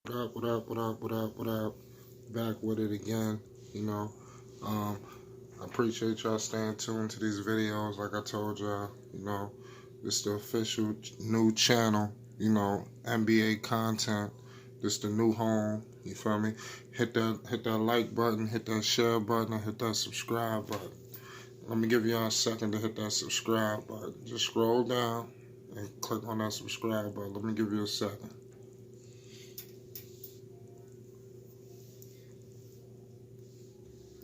What up, what up, what up, what up, what up? Back with it again, you know. Um, I appreciate y'all staying tuned to these videos. Like I told y'all, this the official new channel, NBA content. This the new home, you feel me? Hit that like button, hit that share button, and hit that subscribe button. Let me give y'all a second to hit that subscribe button. Just scroll down and click on that subscribe button. Let me give you a second.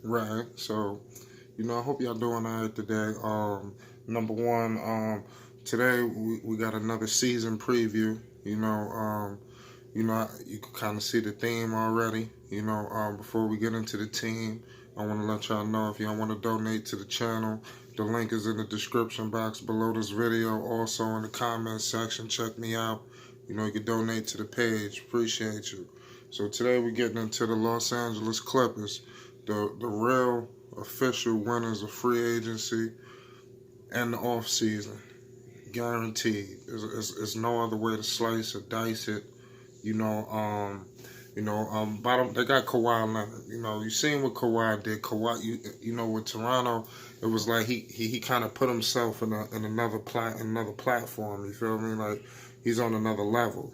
Right. So, I hope y'all doing all right today. Number one, today we got another season preview. You can kind of see the theme already. Before we get into the team, I want to let y'all know if y'all want to donate to the channel, the link is in the description box below this video. Also in the comment section, check me out. You can donate to the page. Appreciate you. So today we're getting into the Los Angeles Clippers, the real official winners of free agency and the off season, guaranteed. There's no other way to slice or dice it. Bottom they got Kawhi Leonard. You seen what Kawhi did. Kawhi, with Toronto, it was like he kind of put himself in another platform. You feel me? Like he's on another level.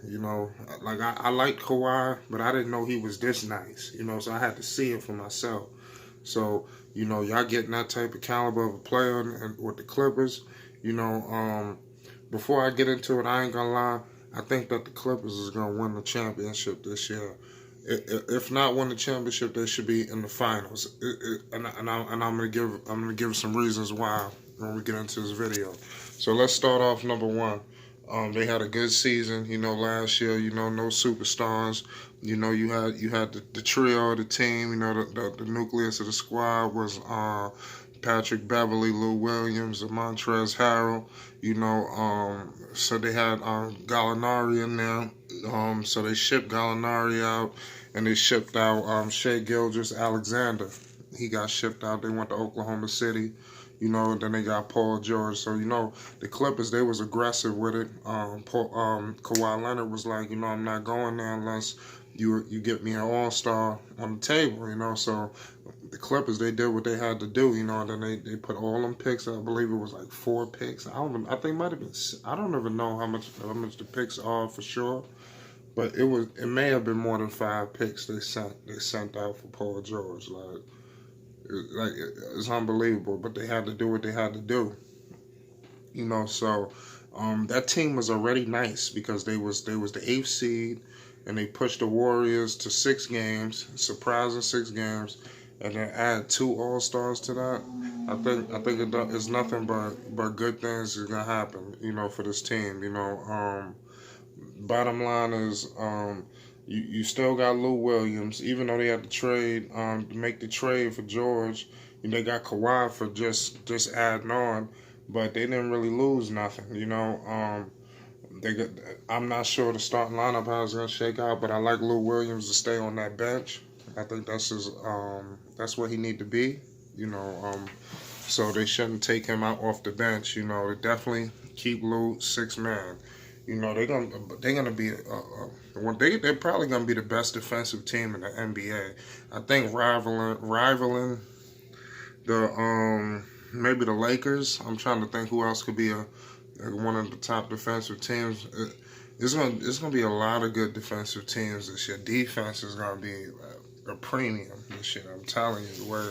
Like I liked Kawhi, but I didn't know he was this nice. So I had to see it for myself. So, y'all getting that type of caliber of a player and with the Clippers, before I get into it, I ain't gonna lie. I think that the Clippers is gonna win the championship this year. If not win the championship, they should be in the finals. I'm gonna give some reasons why when we get into this video. So let's start off number one. They had a good season, last year. No superstars. You had the trio of the team. The nucleus of the squad was Patrick Beverly, Lou Williams, and Montrezl Harrell. So they had Gallinari in there. So they shipped Gallinari out, and they shipped out Shea Gilgeous-Alexander. He got shipped out. They went to Oklahoma City. Then they got Paul George. So, the Clippers, they was aggressive with it. Kawhi Leonard was like, I'm not going there unless you get me an all-star on the table, So the Clippers, they did what they had to do, and then they put all them picks. I believe it was like 4 picks. I think it might have been. I don't even know how much the picks are for sure, but it may have been more than 5 picks they sent out for Paul George. It's unbelievable, but they had to do what they had to do. So that team was already nice because they was the 8th seed, and they pushed the Warriors to 6 games, surprising 6 games, and then add 2 All Stars to that. I think it's nothing but good things is gonna happen, for this team. Bottom line is, you still got Lou Williams, even though they had to trade to make the trade for George. They got Kawhi for just adding on, but they didn't really lose nothing. They got, I'm not sure the starting lineup how it's gonna shake out, but I like Lou Williams to stay on that bench. I think that's what he need to be. So they shouldn't take him out off the bench. They definitely keep Lou 6-man. They're gonna be they're probably gonna be the best defensive team in the NBA. I think rivaling the maybe the Lakers. I'm trying to think who else could be one of the top defensive teams. It's gonna be a lot of good defensive teams this year. Defense is gonna be a premium this year. I'm telling you, I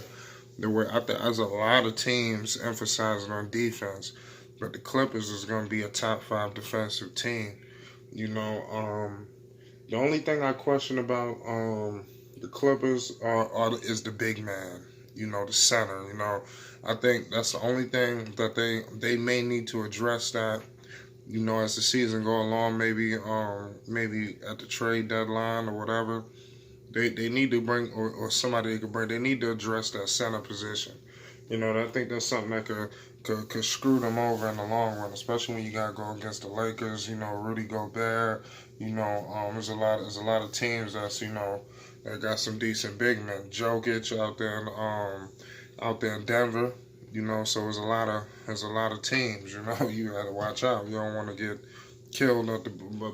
think there's a lot of teams emphasizing on defense, but the Clippers is gonna be a top 5 defensive team. The only thing I question about the Clippers is the big man. The center. I think that's the only thing that they may need to address that. As the season go along, maybe at the trade deadline or whatever, they need to bring or somebody they could bring. They need to address that center position. I think that's something that could screw them over in the long run, especially when you got to go against the Lakers. Rudy Gobert. There's a lot of teams that's that got some decent big men. Jokic out there in Denver. So there's a lot of teams. You got to watch out. You don't want to get killed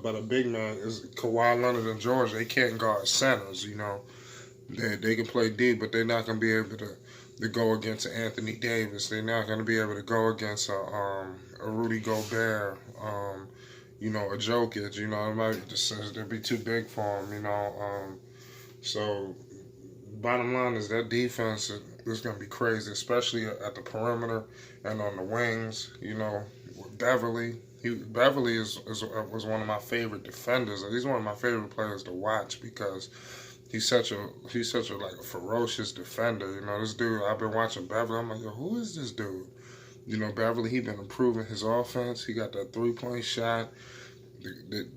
by the big man is Kawhi Leonard and George. They can't guard centers, you know. They can play deep, but they're not going to be able to go against Anthony Davis. They're not going to be able to go against a Rudy Gobert, you know, a Jokic. You know, it might just they'll be too big for him. You know, so bottom line is that defense is going to be crazy, especially at the perimeter and on the wings. You know, with Beverly. Beverly was one of my favorite defenders. He's one of my favorite players to watch because he's such a like a ferocious defender. You know, this dude, I've been watching Beverly. I'm like, yo, who is this dude? You know, Beverly, he been improving his offense. He got that 3-point shot. The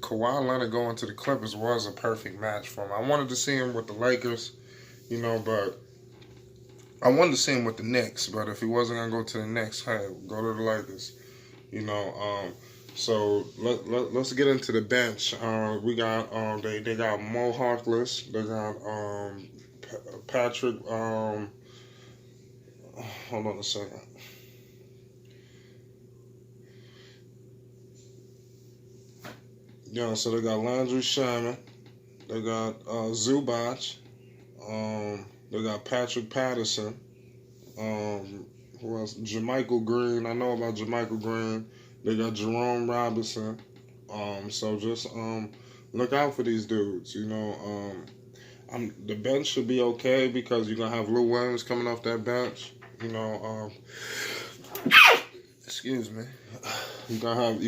Kawhi Leonard going to the Clippers was a perfect match for him. I wanted to see him with the Lakers, you know, but I wanted to see him with the Knicks. But if he wasn't gonna go to the Knicks, hey, go to the Lakers. You know, so let's get into the bench. We got they got Mo Harkless. They got Patrick. Hold on a second. Yeah, so they got Landry Shamet. They got Zubac. They got Patrick Patterson. Who else? JaMychal Green. I know about JaMychal Green. They got Jerome Robinson. So just look out for these dudes. You know, the bench should be okay because you're gonna have Lou Williams coming off that bench. You know, excuse me. You're gonna have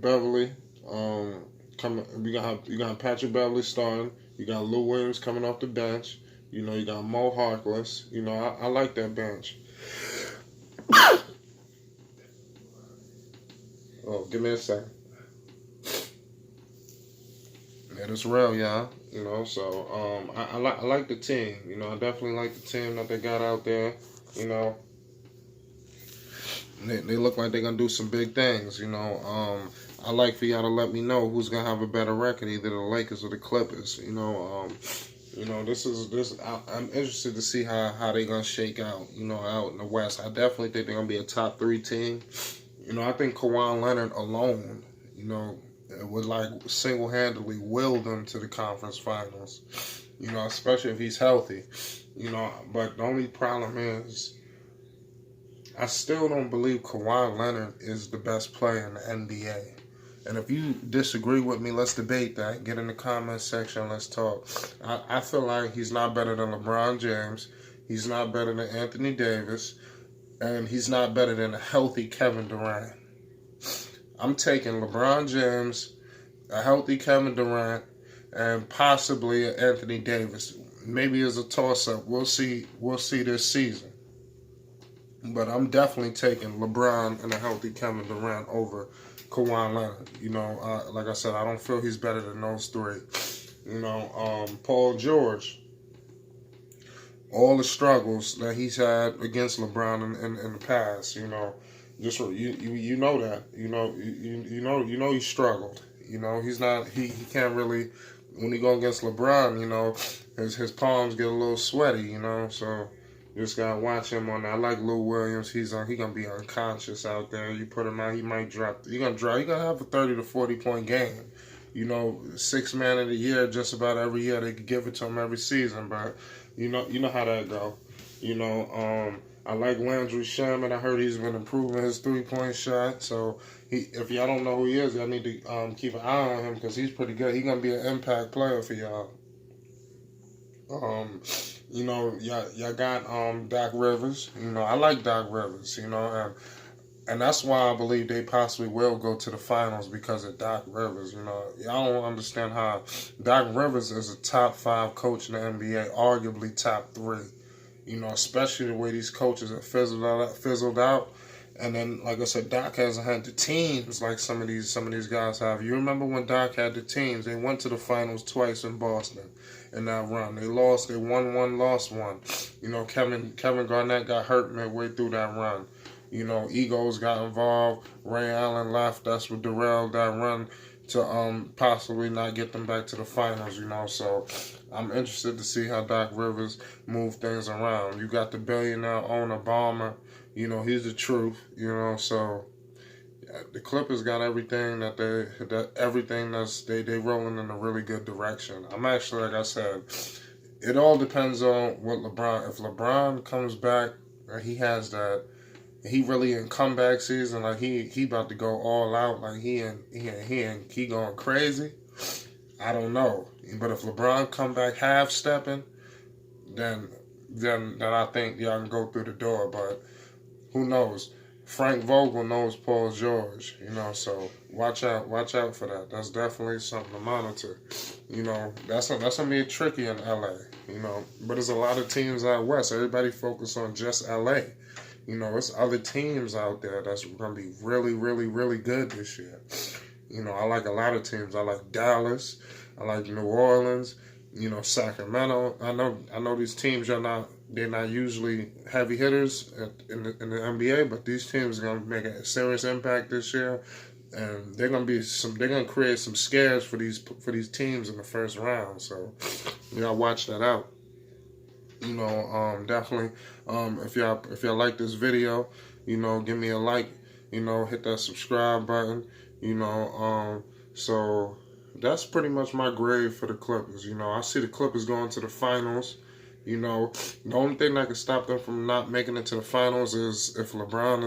Beverly. You're gonna have Patrick Beverly starting. You got Lou Williams coming off the bench. You know, you got Mo Harkless. You know, I like that bench. Oh, give me a second. Yeah, it's real, y'all. You know, so I like the team. You know, I definitely like the team that they got out there. You know, they look like they're gonna do some big things. You know, I like for y'all to let me know who's gonna have a better record, either the Lakers or the Clippers. You know, I'm interested to see how they gonna shake out. You know, out in the West, I definitely think they're gonna be a top 3 team. You know, I think Kawhi Leonard alone, you know, would like single-handedly will them to the conference finals. You know, especially if he's healthy. You know, but the only problem is, I still don't believe Kawhi Leonard is the best player in the NBA. And if you disagree with me, let's debate that. Get in the comment section. Let's talk. I feel like he's not better than LeBron James. He's not better than Anthony Davis. And he's not better than a healthy Kevin Durant. I'm taking LeBron James, a healthy Kevin Durant, and possibly an Anthony Davis. Maybe as a toss-up. We'll see this season. But I'm definitely taking LeBron and a healthy Kevin Durant over Kawhi Leonard. You know, like I said, I don't feel he's better than those 3. You know, Paul George, all the struggles that he's had against LeBron in the past, you know, just you know that, you know he struggled. You know, he can't really, when he go against LeBron, you know, his palms get a little sweaty, you know, so just gotta watch him on that. I like Lou Williams. He gonna be unconscious out there. You put him out, he might drop. He gonna have a 30 to 40 point game. You know, 6th man of the year, just about every year. They could give it to him every season, but you know how that go. You know, I like Landry Shamet. I heard he's been improving his 3-point shot. So if y'all don't know who he is, y'all need to keep an eye on him because he's pretty good. He's gonna be an impact player for y'all. You know, y'all got Doc Rivers. You know, I like Doc Rivers. You know, and that's why I believe they possibly will go to the finals because of Doc Rivers. You know, y'all don't understand how Doc Rivers is a top 5 coach in the NBA, arguably top 3. You know, especially the way these coaches have fizzled out. And then, like I said, Doc hasn't had the teams like some of these guys have. You remember when Doc had the teams? They went to the finals twice in Boston in that run. They lost. They won one, lost one. You know, Kevin Garnett got hurt midway through that run. You know, egos got involved. Ray Allen left. That's what derailed that run to possibly not get them back to the finals. You know, so I'm interested to see how Doc Rivers move things around. You got the billionaire owner Ballmer. You know, he's the truth, you know, so the Clippers got everything everything they rolling in a really good direction. I'm actually, like I said, it all depends on what LeBron. If LeBron comes back, he has that. He really in comeback season. Like he about to go all out. Like he going crazy. I don't know. But if LeBron come back half stepping, then then I think y'all can go through the door. But who knows? Frank Vogel knows Paul George, so watch out for that. That's definitely something to monitor. That's gonna be tricky in LA, But there's a lot of teams out west. Everybody focus on just LA. It's other teams out there that's gonna be really, really, really good this year. I like a lot of teams. I like Dallas. I like New Orleans. Sacramento. I know these teams they're not usually heavy hitters in the NBA, but these teams are gonna make a serious impact this year, and they're gonna create some scares for these teams in the first round. So, watch that out. Definitely. If y'all like this video, give me a like. Hit that subscribe button. So that's pretty much my grade for the Clippers. I see the Clippers going to the finals. The only thing that can stop them from not making it to the finals is if LeBron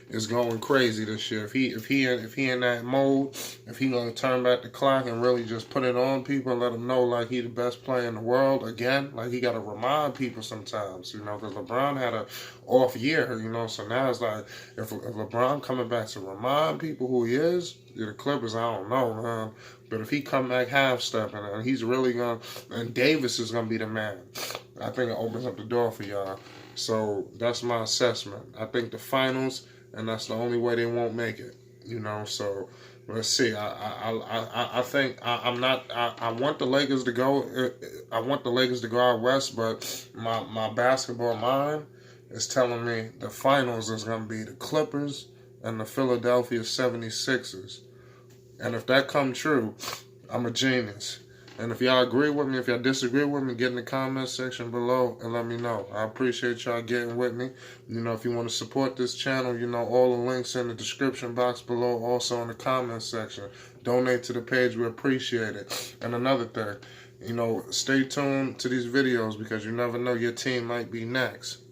is going crazy this year. If he in that mode, if he gonna turn back the clock and really just put it on people and let them know like he the best player in the world again. Like he gotta remind people sometimes, because LeBron had a off year, So now it's like if LeBron coming back to remind people who he is, the Clippers, I don't know, man. But if he come back half stepping and he's really and Davis is gonna be the man, I think it opens up the door for y'all. So that's my assessment. I think the finals, and that's the only way they won't make it. So let's see. I think I'm not. I want the Lakers to go. I want the Lakers to go out west, but my basketball mind is telling me the finals is gonna be the Clippers and the Philadelphia 76ers. And if that come true, I'm a genius. And if y'all agree with me, if y'all disagree with me, get in the comment section below and let me know. I appreciate y'all getting with me. If you want to support this channel, all the links in the description box below, also in the comment section. Donate to the page, we appreciate it. And another thing, stay tuned to these videos because you never know, your team might be next.